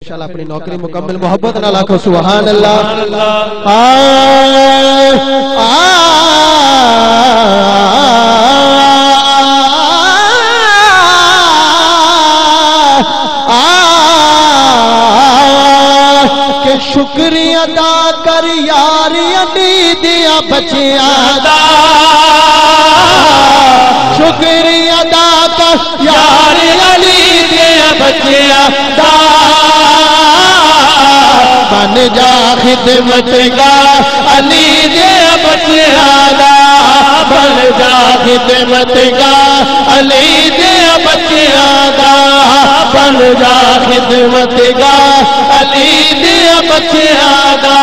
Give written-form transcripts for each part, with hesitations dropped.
انشاءاللہ اپنی نوکری مکمل محبت نہ لاکھو سبحان اللہ کہ شکریہ ادا کر یار علی دیا بچیاں دا شکریہ ادا کر یار علی دیا بچیاں دا بن جا خدمت گا علی دیا بچیاں دا بن جا خدمت گا علی دیا بچیاں دا بن جا خدمت گا علی دیا بچیاں دا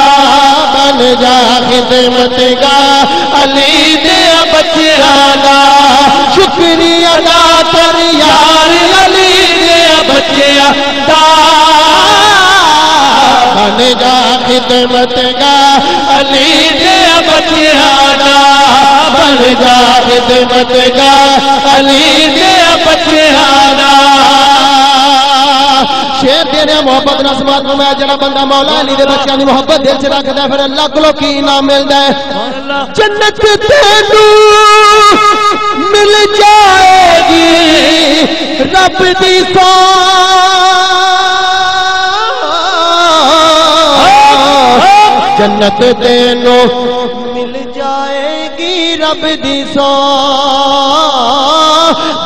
بن جا خدمت گا علی دیا بچیاں دا شکریہ ادا کر یار علی دیا بچیاں دا بن جا خدمت گا علی دیا بچیاں دا بن جا خدمت گا علی دیا بچیاں دا شیر دینے محبت نسمات میں جڑا بندہ مولا علی دے بچیاں دی محبت دل سے رکھدا ہے پھر اللہ کو کی انعام ملدا ہے جنت تینو مل جائے گی رب دی جنت تینو مل جائے گی رب دی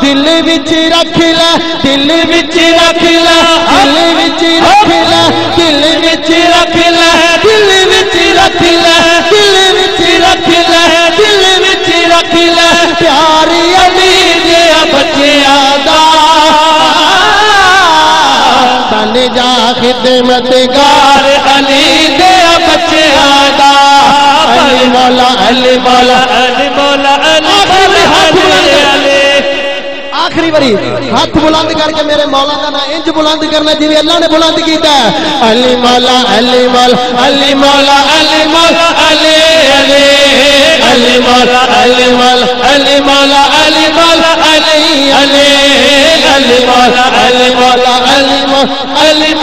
دل وچ رکھ لے دل وچ رکھ لے دل وچ رکھ لے دل وچ رکھ لے دل وچ رکھ لے دل وچ رکھ لے دل وچ رکھ لے پیار علی دیا بچیاں دا بن جا خدمت گار علی دیا بچیاں دا علی مولا علی مولا علی مولا علی آخری بری ہاتھ بلند کر کے میرے مولا کا نا انج بلند کرنا جی اللہ نے بلند کیتا ہے علی مولا علی مولا علی مولا علی مولا علی علی علی مولا علی مولا علی مولا علی مولا علی علی علی مولا علی مولا علی مولا علی